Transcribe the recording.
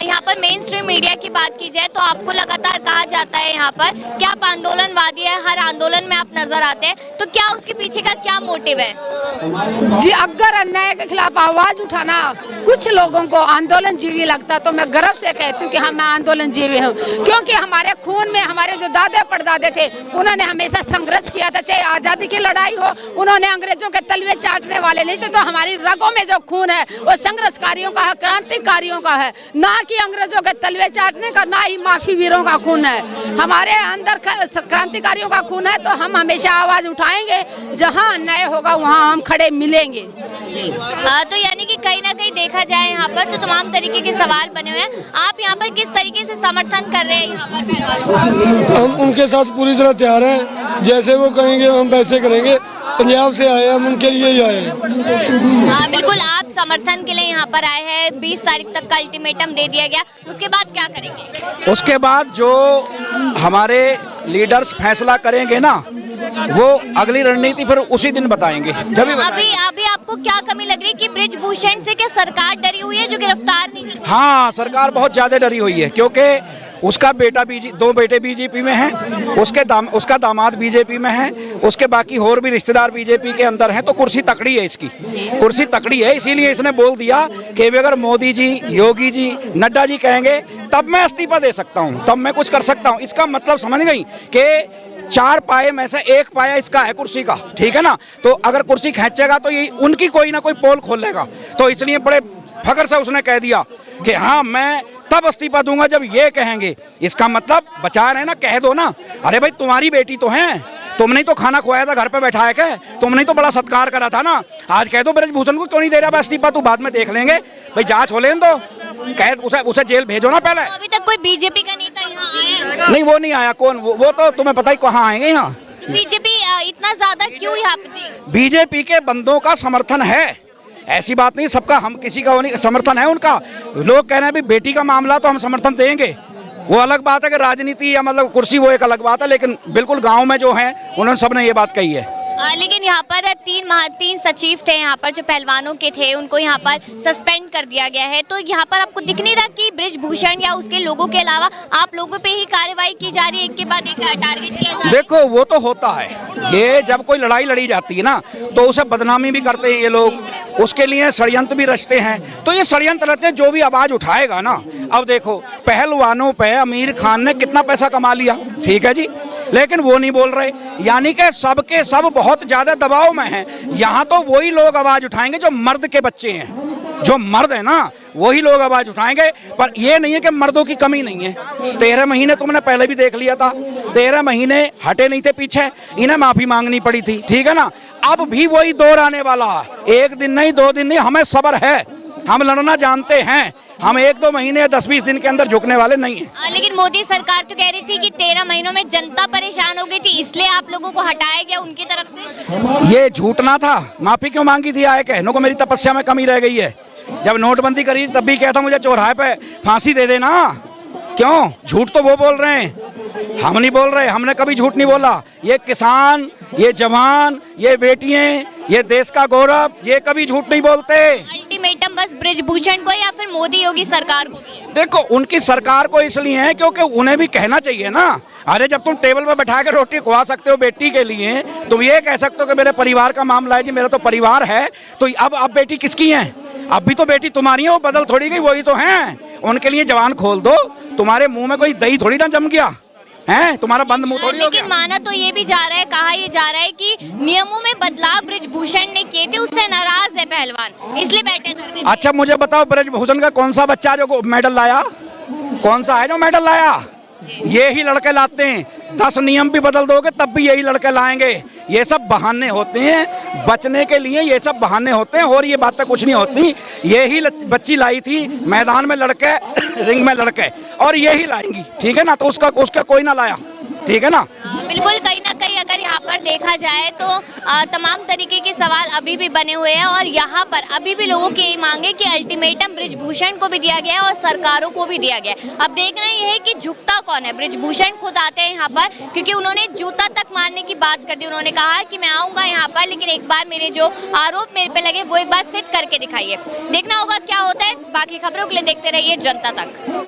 यहाँ पर main stream media की बात की जाए तो आपको लगातार कहा जाता है यहाँ पर कि आप आंदोलनवादी है, हर आंदोलन में आप नजर आते हैं, तो क्या उसके पीछे का क्या मोटिव है? जी, अगर अन्याय के खिलाफ आवाज उठाना कुछ लोगों को आंदोलन जीवी लगता तो मैं गर्व से कहती हूँ कि हम आंदोलन जीवी हूँ, क्योंकि हमारे खून में हमारे जो दादा परदादे थे उन्होंने हमेशा संघर्ष किया था। चाहे आजादी की लड़ाई हो, उन्होंने अंग्रेजों के तलवे चाटने वाले नहीं थे, तो हमारी रगों में जो खून है वो संघर्षकारियों का है, क्रांतिकारियों का है, ना कि अंग्रेजों के तलवे चाटने का, ना ही माफी वीरों का खून है। हमारे अंदर क्रांतिकारियों का खून है, तो हम हमेशा आवाज उठाएंगे, जहाँ अन्याय होगा वहाँ हम खड़े मिलेंगे। तो यानी कि कहीं ना कहीं देखा जाए यहाँ पर तो तमाम तरीके के सवाल बने हुए हैं। आप यहाँ पर किस तरीके से समर्थन कर रहे हैं यहाँ पर पहलवानों का? हम उनके साथ पूरी तरह तैयार हैं, जैसे वो कहेंगे हम वैसे करेंगे। पंजाब से आए हैं, हम उनके लिए ही आए हैं। बिल्कुल, आप समर्थन के लिए यहाँ पर आए हैं। 20 तारीख तक का अल्टीमेटम दे दिया गया, उसके बाद क्या करेंगे? उसके बाद जो हमारे लीडर्स फैसला करेंगे ना, वो अगली रणनीति फिर उसी दिन बताएंगे। अभी आपको क्या कमी लग रही है कि ब्रिजभूषण से क्या सरकार डरी हुई है जो गिरफ्तार नहीं कर? हाँ, सरकार बहुत ज्यादा डरी हुई है, क्योंकि उसका बेटा दो बेटे बीजेपी में हैं, उसका दामाद बीजेपी में है, उसके बाकी और भी रिश्तेदार बीजेपी के अंदर हैं, तो कुर्सी तकड़ी है, इसकी कुर्सी तकड़ी है। इसीलिए इसने बोल दिया कि अगर मोदी जी, योगी जी, नड्डा जी कहेंगे तब मैं इस्तीफा दे सकता हूँ, तब मैं कुछ कर सकता हूँ। इसका मतलब समझ गई कि 4 पाए में से 1 पाया इसका है कुर्सी का, ठीक है ना। तो अगर कुर्सी खींचेगा तो ये उनकी कोई ना कोई पोल खोल लेगा, तो इसलिए बड़े फख्र से उसने कह दिया कि हाँ मैं तब इस्तीफा दूंगा जब ये कहेंगे। इसका मतलब बचा रहे ना, कह दो ना, अरे भाई तुम्हारी बेटी तो है, तुमने तो खाना खुआया था घर पे बैठाया के, तुमने तो बड़ा सत्कार करा था ना, आज कह दो ब्रिजभूषण को क्यों नहीं दे रहा इस्तीफा, तू बाद में देख लेंगे, भाई जांच हो लेने दो, कह उसे जेल भेजो ना पहले। तो अभी तक कोई बीजेपी का नेता यहाँ आया है? नहीं, वो नहीं आया। कौन? वो तो तुम्हें पता ही कहाँ आएंगे यहाँ। तो बीजेपी इतना ज्यादा क्यों यहाँ पे? बीजेपी के बंदों का समर्थन है, ऐसी बात नहीं, सबका, हम किसी का नहीं, समर्थन है उनका। लोग कह रहे हैं भी बेटी का मामला तो हम समर्थन देंगे, वो अलग बात है कि राजनीति या मतलब कुर्सी वो एक अलग बात है, लेकिन बिल्कुल गांव में जो है उन्होंने सबने ये बात कही है। लेकिन यहाँ पर 3 सचिव थे यहाँ पर जो पहलवानों के थे, उनको यहाँ पर सस्पेंड कर दिया गया है। तो यहाँ पर आपको दिख नहीं रहा कि ब्रिजभूषण या उसके लोगों के अलावा आप लोगों पे ही कार्रवाई की जा रही है, एक के बाद एक टारगेट किया जा रहा है? देखो, वो तो होता है, ये जब कोई लड़ाई लड़ी जाती है ना तो उसे बदनामी भी करते हैं ये लोग, उसके लिए षड्यंत्र भी रचते हैं। तो ये षड्यंत्र रचते हैं, जो भी आवाज उठाएगा ना। अब देखो, पहलवानों पे आमिर खान ने कितना पैसा कमा लिया, ठीक है जी, लेकिन वो नहीं बोल रहे, यानी कि सबके सब बहुत ज्यादा दबाव में हैं। यहाँ तो वही लोग आवाज उठाएंगे जो मर्द के बच्चे हैं, जो मर्द है ना वही लोग आवाज उठाएंगे। पर ये नहीं है कि मर्दों की कमी नहीं है। 13 महीने तुमने पहले भी देख लिया था, 13 महीने हटे नहीं थे पीछे, इन्हें माफी मांगनी पड़ी थी, ठीक है ना। अब भी वही दौर आने वाला, 1 दिन नहीं, 2 दिन नहीं, हमें सब्र है, हम लड़ना जानते हैं, हम 1-2 महीने 10-20 दिन के अंदर झुकने वाले नहीं हैं। लेकिन मोदी सरकार तो कह रही थी कि 13 महीनों में जनता परेशान हो गई थी, इसलिए आप लोगों को हटाया गया उनकी तरफ से। ये झूठना था, माफी क्यों मांगी थी? आए कहने को मेरी तपस्या में कमी रह गई है। जब नोटबंदी करी तब भी कहता मुझे चौराहे पे फांसी दे देना, क्यों? झूठ तो वो बोल रहे हैं, हम नहीं बोल रहे, हमने कभी झूठ नहीं बोला। ये किसान, ये जवान, ये बेटियां, ये देश का गौरव, ये कभी झूठ नहीं बोलते। अल्टीमेटम बस ब्रिजभूषण को या फिर मोदी योगी सरकार को भी है? देखो, उनकी सरकार को इसलिए है क्योंकि उन्हें भी कहना चाहिए ना। अरे जब तुम टेबल पर बैठा के रोटी खुआ सकते हो बेटी के लिए, तुम ये कह सकते हो कि मेरे परिवार का मामला है जी, मेरा तो परिवार है, तो अब बेटी किसकी है? अब भी तो बेटी तुम्हारी है, वो बदल थोड़ी गई, वही तो हैं। उनके लिए जवान खोल दो, तुम्हारे मुंह में कोई दही थोड़ी ना जम गया है, तुम्हारा बंद मुंह थोड़ी हो गया। लेकिन माना तो ये भी जा रहा है, कहा ये जा रहा है कि नियमों में बदलाव ब्रिजभूषण ने किए थे, उससे नाराज है पहलवान, इसलिए बैठे धरने। अच्छा मुझे बताओ, ब्रिजभूषण का कौन सा बच्चा जो मेडल लाया, कौन सा है जो मेडल लाया? ये ही लड़के लाते हैं। 10 नियम भी बदल दोगे तब भी यही लड़के लाएंगे। ये सब बहाने होते हैं बचने के लिए, ये सब बहाने होते हैं, और ये बातें कुछ नहीं होती। यही बच्ची लाई थी मैदान में लड़के, रिंग में लड़के, और यही लाएंगी, ठीक है ना। तो उसका कोई ना लाया, ठीक है ना। बिल्कुल, कहीं ना कहीं अगर यहाँ पर देखा जाए तो तमाम तरीके के सवाल अभी भी बने हुए हैं और यहाँ पर अभी भी लोगों की यही मांग है कि अल्टीमेटम बृजभूषण को भी दिया गया है और सरकारों को भी दिया गया है। अब देखना ये है कि झुकता कौन है। बृजभूषण खुद आते हैं यहाँ पर, क्योंकि उन्होंने जूता तक मारने की बात कर दी। उन्होंने कहा कि मैं आऊंगा यहाँ पर, लेकिन एक बार मेरे जो आरोप मेरे पे लगे वो एक बार सिद्ध करके दिखाइए। देखना होगा क्या होता है। बाकी खबरों के लिए देखते रहिए जनता तक।